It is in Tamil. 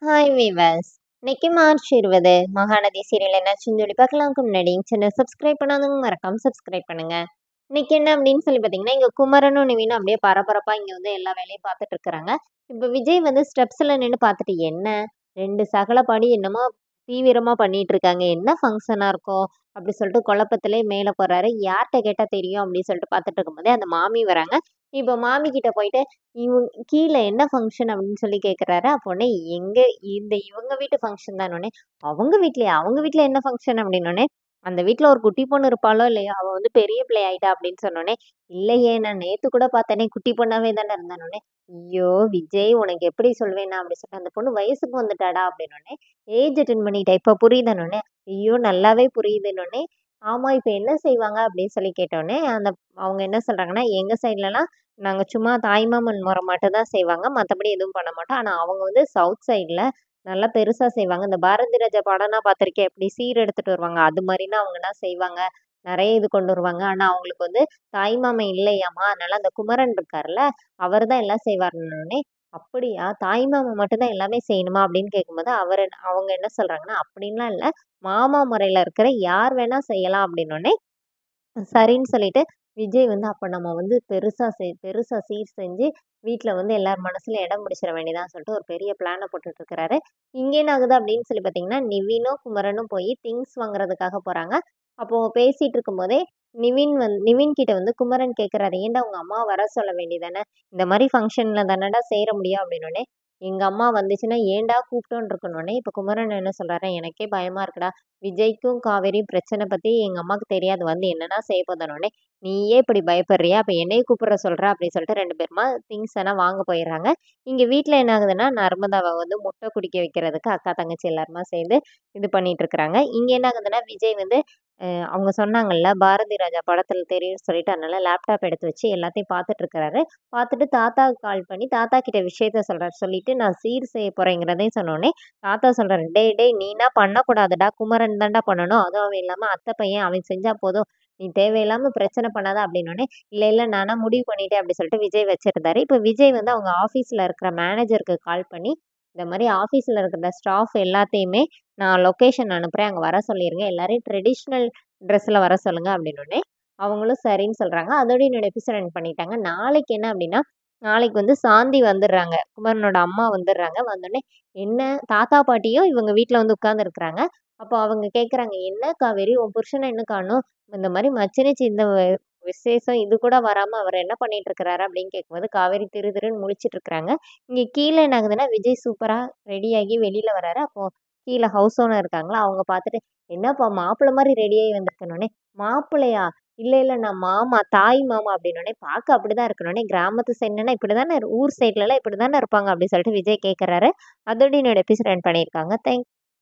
Hi viewers. இன்னைக்கு மார்ச் 20 மகாநதி சீரியல் என்னாச்சுன்னு சொல்லி பார்க்கலாம்க்கு முன்னாடி சேனல் சப்ஸ்கிரைப் பண்ணாதவங்க மறக்காம சப்ஸ்கிரைப் பண்ணுங்க. இன்னைக்கு என்ன அப்படின்னு சொல்லி பார்த்தீங்கன்னா, இங்க குமரனும் நிவினும் அப்படியே பரபரப்பா இங்க வந்து எல்லா வேலையும் பார்த்துட்டு இருக்கிறாங்க. இப்போ விஜய் வந்து ஸ்டெப்ஸ்ல நின்று பார்த்துட்டு என்ன 2 சகலபாடி என்னமோ தீவிரமா பண்ணிட்டு இருக்காங்க. என்ன ஃபங்க்ஷனா இருக்கும் அப்படி சொல்லிட்டு குழப்பத்திலே மேலே போறாரு. யார்கிட்ட கேட்டா தெரியும் அப்படின்னு சொல்லிட்டு பார்த்துட்டு இருக்கும்போதே அந்த மாமி வராங்க. இப்போ மாமி கிட்ட போயிட்டு கீழ என்ன ஃபங்ஷன் அப்படின்னு சொல்லி கேட்குறாரு. அப்ப உடனே எங்க இவங்க வீட்டு ஃபங்ஷன் தானோன்னே, அவங்க வீட்லயா? அவங்க வீட்ல என்ன ஃபங்ஷன் அப்படின்னோனே, அந்த வீட்ல ஒரு குட்டி பொண்ணு இருப்பாளோ இல்லையோ, அவ வந்து பெரிய பிள்ளை ஆயிட்டா அப்படின்னு சொன்னோனே, இல்லையே நான் நேத்து கூட பார்த்தேனே குட்டி பொண்ணாவே தானே இருந்தானோனே, ஐயோ! விஜய் உனக்கு எப்படி சொல்வேன் நான் அப்படி சொல்லிட்டு, அந்த பொண்ணு வயசுக்கு வந்துட்டாடா அப்படின்னோனே, ஏஜ் அட்டெண்ட் பண்ணிட்டா இப்ப புரியுதானோனே, ஐயோ! நல்லாவே புரியுதுன்னோனே, ஆமா இப்ப என்ன செய்வாங்க அப்படின்னு சொல்லி கேட்டோனே, அவங்க என்ன சொல்றாங்கன்னா, எங்க சைட்லலாம் நாங்க சும்மா தாய்மாமன் முறை மட்டும் தான் செய்வாங்க. மத்தபடி எதுவும் பண்ண மாட்டோம். ஆனா அவங்க வந்து சவுத் சைட்ல நல்லா பெருசா செய்வாங்க. இந்த பாரதி ராஜா படம்லாம் பார்த்துருக்கேன். எப்படி சீர் எடுத்துட்டு வருவாங்க. அது மாரிலாம் அவங்கலாம் செய்வாங்க. நெறைய இது கொண்டு வருவாங்க. ஆனா அவங்களுக்கு வந்து தாய்மாமன் இல்லையாம்மா. அதனால அந்த குமரன் இருக்கார்ல, அவர் தான் எல்லாம் செய்வாருன்னோனே, அப்படியா? தாய்மாமன் மட்டும் தான் எல்லாமே செய்யணுமா? அப்படின்னு கேட்கும்போது, அவங்க என்ன சொல்றாங்கன்னா, அப்படின்லாம் இல்ல. மாமா முறையில இருக்கிற யார் வேணா செய்யலாம் அப்படின்னோனே, சரின்னு சொல்லிட்டு, விஜய் வந்து அப்ப நம்ம வந்து பெருசா சீர் செஞ்சு, வீட்ல வந்து எல்லார் மனசுலயும் இடம் பிடிச்சிட வேண்டியதான்னு சொல்லிட்டு ஒரு பெரிய பிளான போட்டுட்டு இருக்கிறாரு. இங்க என்ன ஆகுது அப்படின்னு சொல்லி பார்த்தீங்கன்னா, நிவினும், குமரனும் போய் திங்ஸ் வாங்குறதுக்காக போறாங்க. அப்போ பேசிட்டு இருக்கும்போதே, நிவின் கிட்ட வந்து குமரன் கேட்கிறாரு, "ஏன்டா உங்க அம்மாவ வர சொல்ல வேண்டியதானே? இந்த மாரி ஃபங்ஷன்ல தானடா சேர முடியும்" அப்படின்னோனே, "எங்க அம்மா வந்துச்சுன்னா ஏன்டா கூப்பிட்டோன்னு இருக்கனோனே" இப்ப குமரன் என்ன சொல்றாரு, "எனக்கே பயமா இருக்குடா. விஜய்க்கும் காவேரியும் பிரச்சனை பத்தி எங்க அம்மாக்கு தெரியாது. வந்து என்னடா செய்ய போதானோனே, நீயே இப்படி பயப்படுறியா? அப்ப என்னைய கூப்பிட சொல்ற அப்படின்னு சொல்லிட்டு 2 பேருமா திங்ஸ் எல்லாம் வாங்க போயிடுறாங்க. இங்க வீட்ல என்ன ஆகுதுன்னா, நர்மதாவ வந்து முட்டை குடிக்க வைக்கிறதுக்கு அக்கா, தங்கச்சி எல்லாருமா சேர்ந்து இது பண்ணிட்டு இருக்கிறாங்க. இங்க என்ன ஆகுதுன்னா, விஜய் வந்து அவங்க சொன்னாங்கல்ல, பாரதி ராஜா படத்துல தெரியும்னு சொல்லிட்டு, அதனால லேப்டாப் எடுத்து வச்சு எல்லாத்தையும் பார்த்துட்டு இருக்கிறாரு. பார்த்துட்டு தாத்தாவுக்கு கால் பண்ணி தாத்தா கிட்ட விஷயத்த சொல்றாரு. சொல்லிட்டு நான் சீர் செய்ய போறேங்கிறதையும் சொன்னோனே, தாத்தா சொல்றாரு, "டேய் டேய் நீனா பண்ணக்கூடாதுடா. குமரன் தான்டா பண்ணணும். அதுவும் அவன் இல்லாம அத்தை பையன். அவன் செஞ்சா போதும். நீ தேவையில்லாம பிரச்சனை பண்ணாத" அப்படின்னோனே, "இல்ல இல்ல நானா முடிவு பண்ணிட்டேன்" அப்படி சொல்லிட்டு விஜய் வச்சிருந்தாரு. இப்ப விஜய் வந்து அவங்க ஆஃபீஸ்ல இருக்கிற மேனேஜருக்கு கால் பண்ணி, இந்த மாரி ஆஃபீஸ்ல இருக்கிற ஸ்டாஃப் எல்லாத்தையுமே நான் லொகேஷன் அனுப்புறேன். அங்க வர சொல்லிருங்க. எல்லாரையும் ட்ரெடிஷ்னல் ட்ரெஸ்ல வர சொல்லுங்க அப்படின்னோனே, அவங்களும் சரின்னு சொல்றாங்க. அதோட என்னோட எபிசோட் எண்ட் பண்ணிட்டாங்க. நாளைக்கு என்ன அப்படின்னா, நாளைக்கு வந்து சாந்தி வந்துடுறாங்க. குமரனோட அம்மா வந்துடுறாங்க. வந்தோனே, என்ன தாத்தா, பாட்டியும் இவங்க வீட்ல வந்து உட்கார்ந்துருக்காங்க. அப்போ அவங்க கேட்குறாங்க, "என்ன காவேரி உன் புருஷன இன்னும் காணோம்? இந்த மாரி மச்சினிச்சி இந்த விசேஷம் இது கூட வராம அவர் என்ன பண்ணிட்டு இருக்கிறாரு?" அப்படின்னு கேட்கும்போது, காவேரி திரு திருன்னு முழிச்சிட்டு இருக்கிறாங்க. இங்க கீழ என்ன ஆகுதுன்னா, விஜய் சூப்பரா ரெடியாகி வெளியில வராரு. அப்போ கீழ ஹவுஸ் ஓனர் இருக்காங்களா, அவங்க பார்த்துட்டு, "என்னப்பா மாப்பிள்ளை மாரி ரெடியாகி வந்திருக்கனோனே," "மாப்பிள்ளையா? இல்ல இல்ல நான் மாமா, தாய் மாமா" அப்படின்னோனே, "பார்க்க அப்படிதான் இருக்கனோனே, கிராமத்து சைடுலனா இப்படிதானே ஊர் சைட்லலாம் இப்படிதானே இருப்பாங்க" அப்படின்னு சொல்லிட்டு விஜய் கேட்கறாரு. அதோட என்னோட எபிசோட் எண்ட் பண்ணியிருக்காங்க. தேங்க்